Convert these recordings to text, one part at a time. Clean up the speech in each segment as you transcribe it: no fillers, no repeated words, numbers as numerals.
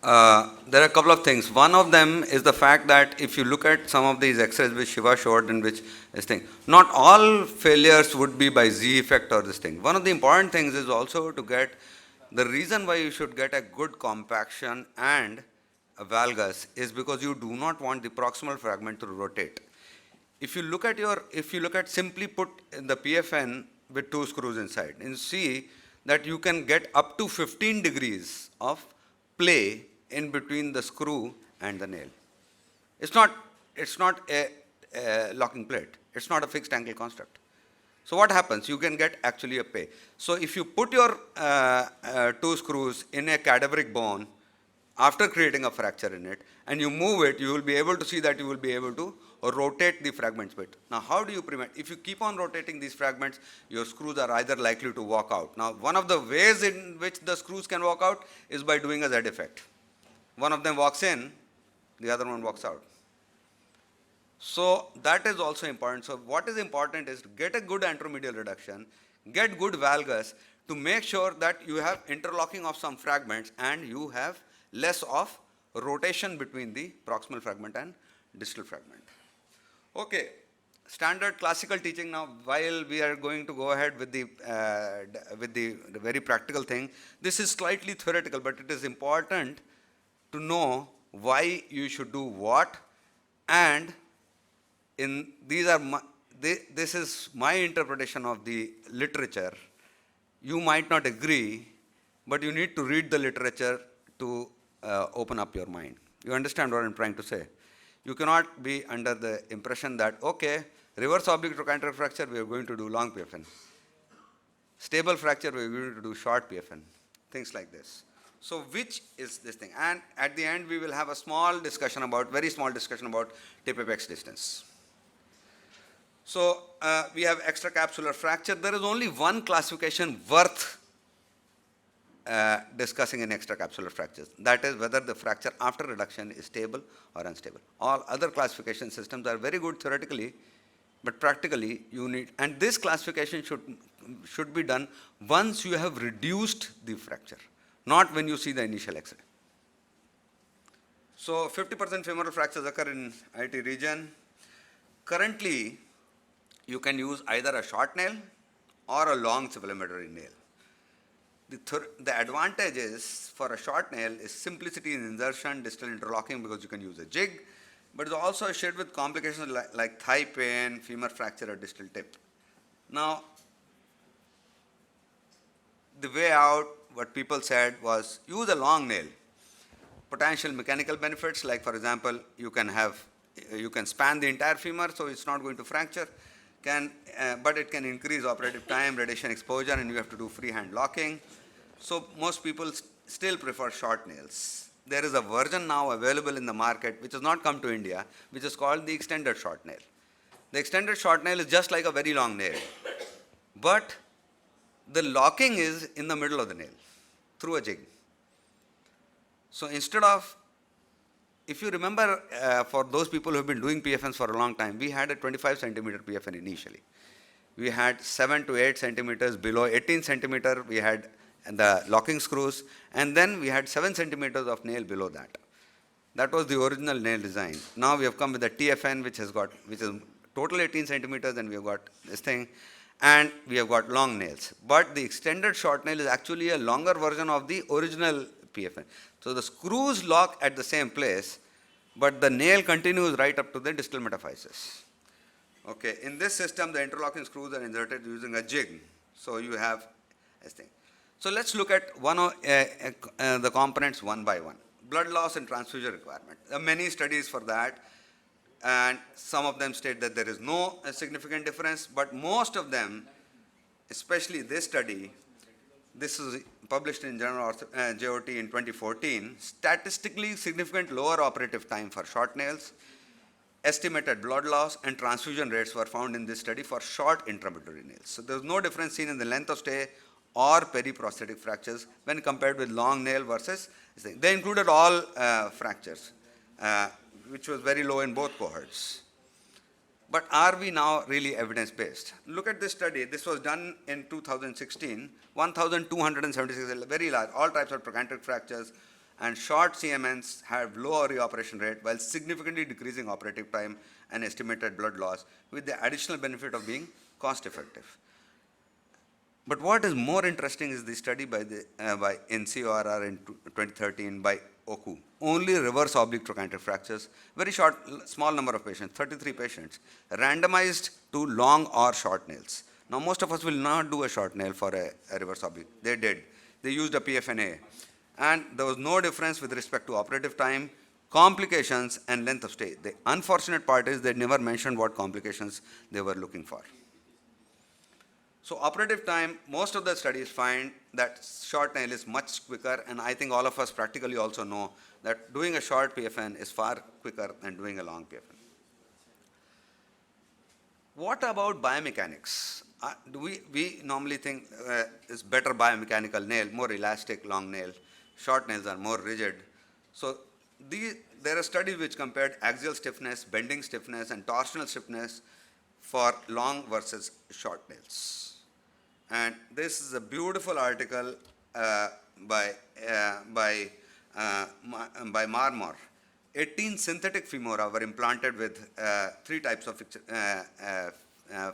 There are a couple of things. One of them is the fact that if you look at some of these X-rays which Shiva showed in which this thing, not all failures would be by Z effect or this thing. One of the important things is also to get, the reason why you should get a good compaction and a valgus is because you do not want the proximal fragment to rotate. If you look at simply put the PFN with 2 screws inside, and see that you can get up to 15 degrees of play in between the screw and the nail. It's not a locking plate. It's not a fixed angle construct. So what happens? You can get actually a pay. So if you put your 2 screws in a cadaveric bone after creating a fracture in it and you move it, you will be able to see that you will be able to rotate the fragments bit. Now how do you prevent? If you keep on rotating these fragments, your screws are either likely to walk out. Now one of the ways in which the screws can walk out is by doing a Z effect. One of them walks in, the other one walks out. So that is also important. So what is important is to get a good anteromedial reduction, get good valgus to make sure that you have interlocking of some fragments and you have less of rotation between the proximal fragment and distal fragment. Okay, standard classical teaching now, while we are going to go ahead with the very practical thing, this is slightly theoretical, but it is important to know why you should do what, and this is my interpretation of the literature. You might not agree, but you need to read the literature to open up your mind. You understand what I'm trying to say? You cannot be under the impression that, okay, reverse oblique trochanteric fracture, we are going to do long PFN. Stable fracture, we are going to do short PFN. Things like this. So which is this thing? And at the end, we will have a small discussion about, very small discussion about tip apex distance. So we have extracapsular fracture. There is only one classification worth discussing in extracapsular fractures. That is whether the fracture after reduction is stable or unstable. All other classification systems are very good theoretically, but practically you need, and this classification should be done once you have reduced the fracture, not when you see the initial X-ray. So 50% femoral fractures occur in IT region. Currently, you can use either a short nail or a long supplementary nail. The advantage is for a short nail is simplicity in insertion, distal interlocking, because you can use a jig, but it's also associated with complications like thigh pain, femur fracture, or distal tip. Now, the way out, what people said was use a long nail. Potential mechanical benefits, like for example, you can span the entire femur, so it's not going to fracture. But it can increase operative time, radiation exposure, and you have to do freehand locking. So most people still prefer short nails. There is a version now available in the market which has not come to India, which is called the extended short nail. The extended short nail is just like a very long nail, but the locking is in the middle of the nail through a jig. So instead of, if you remember, for those people who have been doing PFNs for a long time, we had a 25 centimeter PFN initially. We had 7 to 8 centimeters below 18 centimeter, we had the locking screws, and then we had 7 centimeters of nail below that. That was the original nail design. Now we have come with the TFN, which is total 18 centimeters, and we have got this thing, and we have got long nails. But the extended short nail is actually a longer version of the original PFN. So the screws lock at the same place, but the nail continues right up to the distal metaphysis. Okay, in this system, the interlocking screws are inserted using a jig. So you have this thing. So let's look at one of the components one by one. Blood loss and transfusion requirement. There are many studies for that, and some of them state that there is no significant difference, but most of them, especially this study, this is published in Journal JOT in 2014, statistically significant lower operative time for short nails, estimated blood loss and transfusion rates were found in this study for short intramedullary nails. So there was no difference seen in the length of stay or periprosthetic fractures when compared with long nail versus this thing. They included all fractures, which was very low in both cohorts. But are we now really evidence-based? Look at this study. This was done in 2016, 1,276, very large, all types of trochanteric fractures, and short CMNs have lower reoperation rate while significantly decreasing operative time and estimated blood loss, with the additional benefit of being cost effective. But what is more interesting is the study by NCORR in 2013 by Oku. Only reverse oblique trochanteric fractures, very short, small number of patients, 33 patients, randomized to long or short nails. Now, most of us will not do a short nail for a reverse oblique. They did. They used a PFNA. And there was no difference with respect to operative time, complications, and length of stay. The unfortunate part is they never mentioned what complications they were looking for. So operative time, most of the studies find that short nail is much quicker, and I think all of us practically also know that doing a short PFN is far quicker than doing a long PFN. What about biomechanics? We normally think is better biomechanical nail, more elastic long nail. Short nails are more rigid. So there are studies which compared axial stiffness, bending stiffness, and torsional stiffness for long versus short nails. And this is a beautiful article by Marmor. 18 synthetic femora were implanted with 3 types of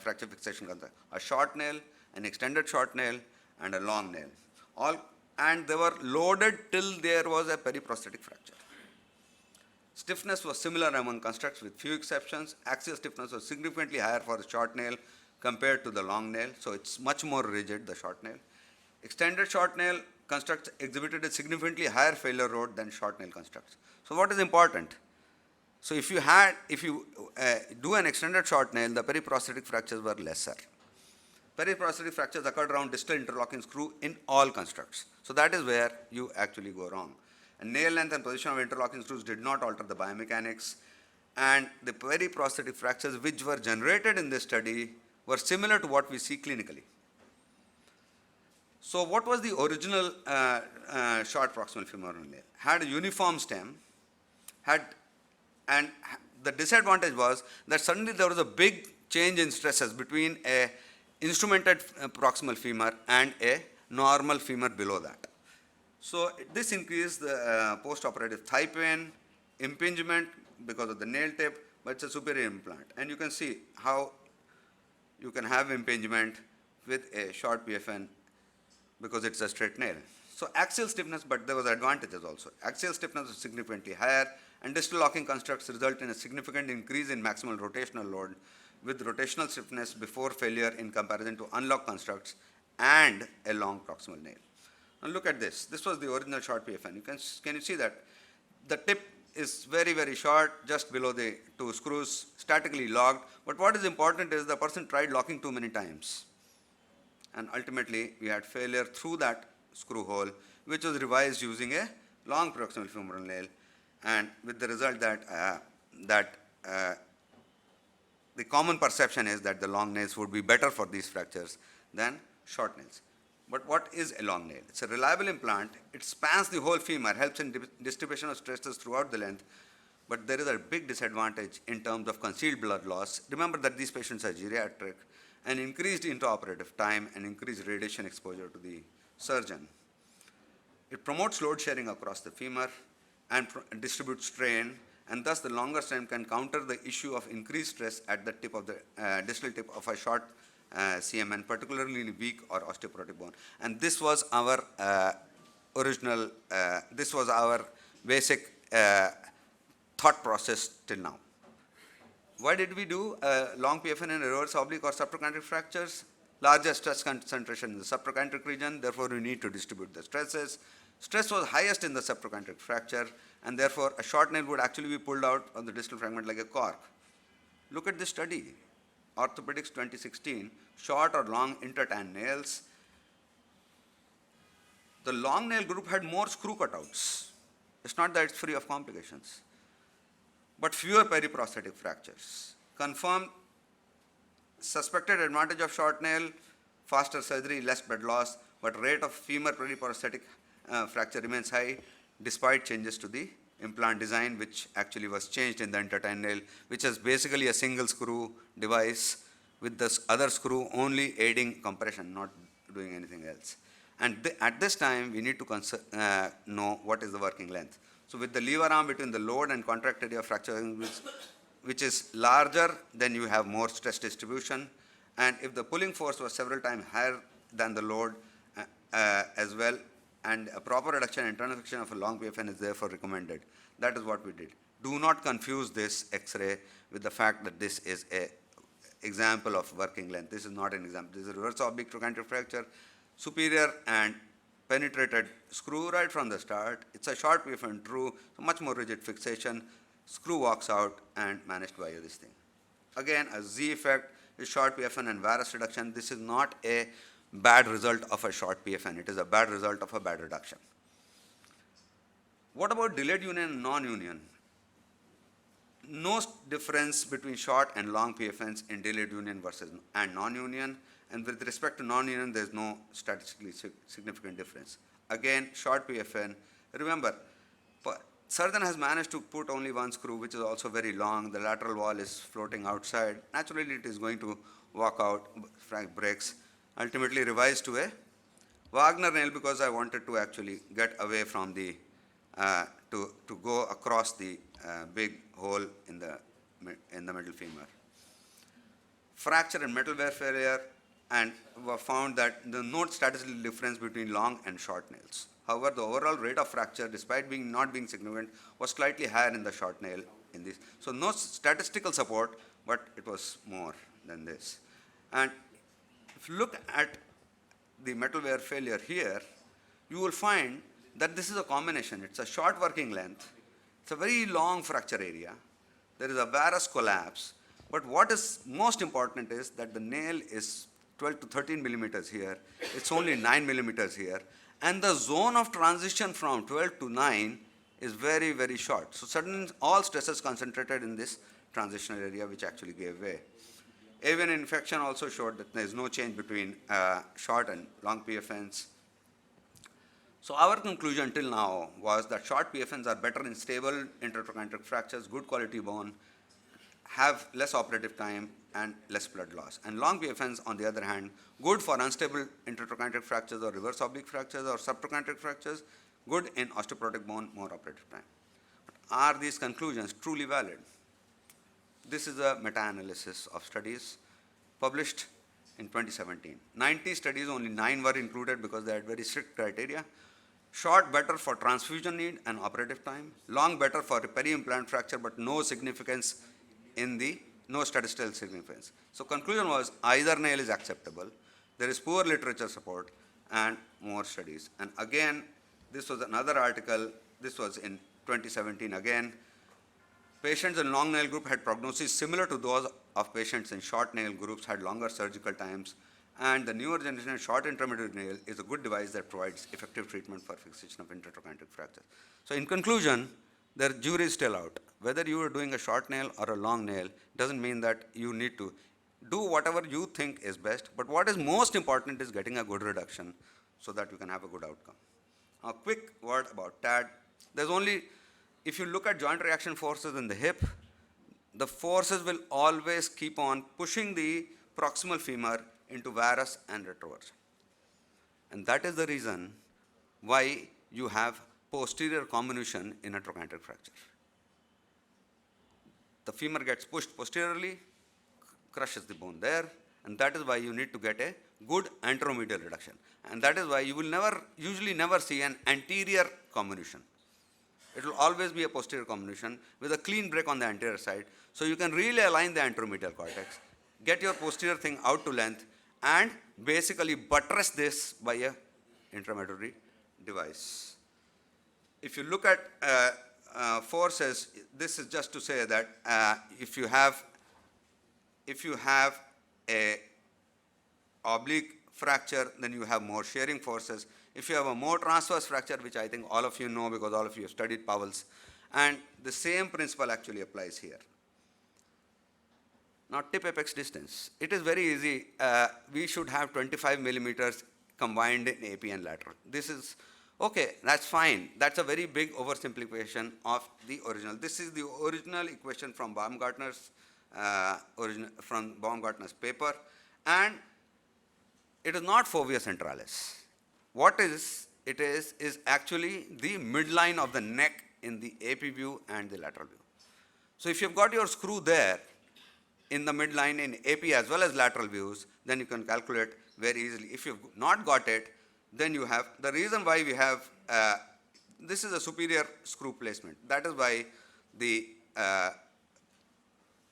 fracture fixation concept: a short nail, an extended short nail, and a long nail. And they were loaded till there was a periprosthetic fracture. Stiffness was similar among constructs with few exceptions. Axial stiffness was significantly higher for a short nail compared to the long nail, so it's much more rigid, the short nail. Extended short nail constructs exhibited a significantly higher failure rate than short nail constructs. So what is important? So if you do an extended short nail, the periprosthetic fractures were lesser. Periprosthetic fractures occurred around distal interlocking screw in all constructs. So that is where you actually go wrong. And nail length and position of interlocking screws did not alter the biomechanics, and the periprosthetic fractures which were generated in this study were similar to what we see clinically. So what was the original short proximal femoral nail? Had a uniform stem, and the disadvantage was that suddenly there was a big change in stresses between a instrumented proximal femur and a normal femur below that. So this increased the post-operative thigh pain, impingement because of the nail tip, but it's a superior implant. And you can see how you can have impingement with a short PFN because it's a straight nail. So axial stiffness, but there was advantages also. Axial stiffness was significantly higher, and distal locking constructs result in a significant increase in maximal rotational load, with rotational stiffness before failure in comparison to unlocked constructs and a long proximal nail. Now look at this. This was the original short PFN. Can you see that the tip is very, very short, just below the 2 screws, statically locked. But what is important is the person tried locking too many times. And ultimately, we had failure through that screw hole, which was revised using a long proximal femoral nail, and with the result that the common perception is that the long nails would be better for these fractures than short nails. But what is a long nail? It's a reliable implant. It spans the whole femur, helps in distribution of stresses throughout the length, but there is a big disadvantage in terms of concealed blood loss. Remember that these patients are geriatric, and increased intraoperative time and increased radiation exposure to the surgeon. It promotes load sharing across the femur and distributes strain, and thus the longer stem can counter the issue of increased stress at the tip of the distal tip of a short CMN, particularly in weak or osteoporotic bone. And this was our this was our basic thought process till now. Why did we do long PFN in reverse oblique or subtrochanteric fractures? Larger stress concentration in the subtrochanteric region, therefore we need to distribute the stresses. Stress was highest in the subtrochanteric fracture, and therefore a short nail would actually be pulled out of the distal fragment like a cork. Look at this study. Orthopedics 2016, short or long intertan nails. The long nail group had more screw cutouts. It's not that it's free of complications, but fewer periprosthetic fractures. Confirmed suspected advantage of short nail, faster surgery, less blood loss, but rate of femur periprosthetic fracture remains high despite changes to the implant design, which actually was changed in the intertan nail, which is basically a single screw device with this other screw only aiding compression, not doing anything else. And at this time, we need to know what is the working length. So with the lever arm between the load and contract area fracture, which is larger, then you have more stress distribution. And if the pulling force was several times higher than the load as well, and a proper reduction in internal friction of a long PFN is therefore recommended. That is what we did. Do not confuse this X-ray with the fact that this is a example of working length. This is not an example. This is a reverse oblique trochanteric fracture, superior and penetrated screw right from the start. It's a short PFN true, so much more rigid fixation. Screw walks out and managed by this thing. Again, a Z effect is short PFN and varus reduction. This is not a bad result of a short PFN. It is a bad result of a bad reduction. What about delayed union and non-union? No difference between short and long PFNs in delayed union versus and non-union. And with respect to non-union, there is no statistically significant difference. Again, short PFN, remember, surgeon has managed to put only one screw, which is also very long. The lateral wall is floating outside. Naturally, it is going to walk out, breaks, ultimately revised to a Wagner nail because I wanted to actually get away from the, to go across the big hole in the middle femur. Fracture and metal wear failure, and found that there is no statistical difference between long and short nails. However, the overall rate of fracture, despite not being significant, was slightly higher in the short nail in this. So no statistical support, but it was more than this. And if you look at the metal wear failure here, you will find that this is a combination. It's a short working length. It's a very long fracture area. There is a varus collapse. But what is most important is that the nail is 12 to 13 millimeters here. It's only 9 millimeters here. And the zone of transition from 12 to 9 is very, very short. So suddenly all stresses concentrated in this transitional area, which actually gave way. Avian infection also showed that there is no change between short and long PFNs. So our conclusion till now was that short PFNs are better in stable intertrochanteric fractures, good quality bone, have less operative time and less blood loss. And long PFNs, on the other hand, good for unstable intertrochanteric fractures or reverse oblique fractures or subtrochanteric fractures, good in osteoporotic bone, more operative time. But are these conclusions truly valid? This is a meta-analysis of studies published in 2017. 90 studies, only 9 were included because they had very strict criteria. Short better for transfusion need and operative time. Long better for peri-implant fracture, but no significance in the, no statistical significance. So conclusion was either nail is acceptable. There is poor literature support and more studies. And again, this was another article. This was in 2017 again. Patients in long nail group had prognosis similar to those of patients in short nail groups, had longer surgical times, and the newer generation short intermediate nail is a good device that provides effective treatment for fixation of intertrochanteric fractures. So in conclusion, the jury is still out. Whether you are doing a short nail or a long nail doesn't mean that you need to do whatever you think is best, but what is most important is getting a good reduction so that you can have a good outcome. A quick word about TAD. There's only, if you look at joint reaction forces in the hip, the forces will always keep on pushing the proximal femur into varus and retroversion. And that is the reason why you have posterior comminution in a trochanteric fracture. The femur gets pushed posteriorly, crushes the bone there, and that is why you need to get a good anteromedial reduction. And that is why you will usually never see an anterior comminution. It will always be a posterior comminution with a clean break on the anterior side. So you can really align the anteromedial cortex, get your posterior thing out to length, and basically buttress this by a intramedullary device. If you look at forces, this is just to say that if you have a oblique fracture, then you have more shearing forces. If you have a more transverse fracture, which I think all of you know because all of you have studied Powell's, and the same principle actually applies here. Now, tip apex distance. It is very easy. We should have 25 millimeters combined in AP and lateral. This is, okay, that's fine. That's a very big oversimplification of the original. This is the original equation from Baumgartner's paper, and it is not fovea centralis. what it is actually the midline of the neck in the AP view and the lateral view. So if you've got your screw there in the midline in AP as well as lateral views, then you can calculate very easily. If you've not got it, then you have, the reason why we have, this is a superior screw placement. That is why the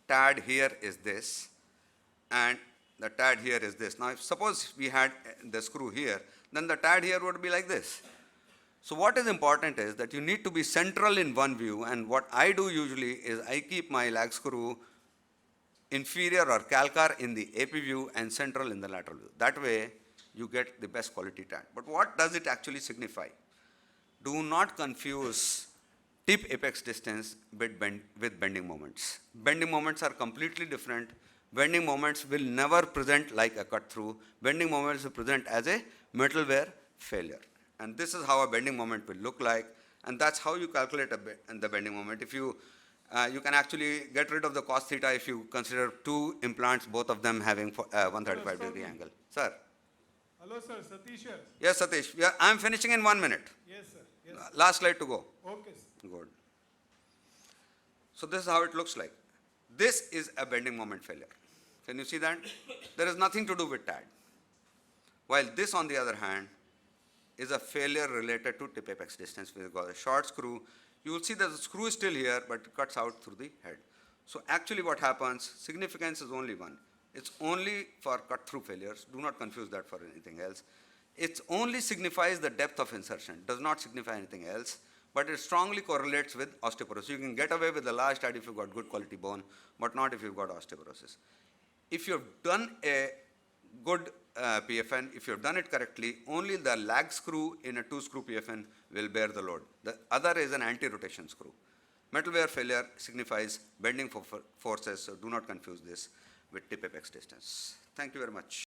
tad here is this, and the tad here is this. Now, if suppose we had the screw here, then the tad here would be like this. So what is important is that you need to be central in one view, and what I do usually is I keep my lag screw inferior or calcar in the AP view and central in the lateral view. That way you get the best quality tad. But what does it actually signify? Do not confuse tip apex distance with bending moments. Bending moments are completely different. Bending moments will never present like a cut through. Bending moments will present as a metal wear failure. And this is how a bending moment will look like, and that's how you calculate the bending moment. If you can actually get rid of the cos theta if you consider two implants, both of them having 135 degree angle. Sir. Hello, sir. Satish here. Yes, Satish. I'm finishing in 1 minute. Yes, sir. Yes, sir. Last slide to go. Okay, sir. Good. So this is how it looks like. This is a bending moment failure. Can you see that? There is nothing to do with tad. While this, on the other hand, is a failure related to tip apex distance. We've got a short screw. You will see that the screw is still here, but it cuts out through the head. So actually what happens, significance is only one. It's only for cut through failures. Do not confuse that for anything else. It only signifies the depth of insertion, does not signify anything else, but it strongly correlates with osteoporosis. You can get away with the large tad if you've got good quality bone, but not if you've got osteoporosis. If you've done a good PFN, if you've done it correctly, only the lag screw in a 2-screw PFN will bear the load. The other is an anti-rotation screw. Metal wear failure signifies bending forces, so do not confuse this with tip apex distance. Thank you very much.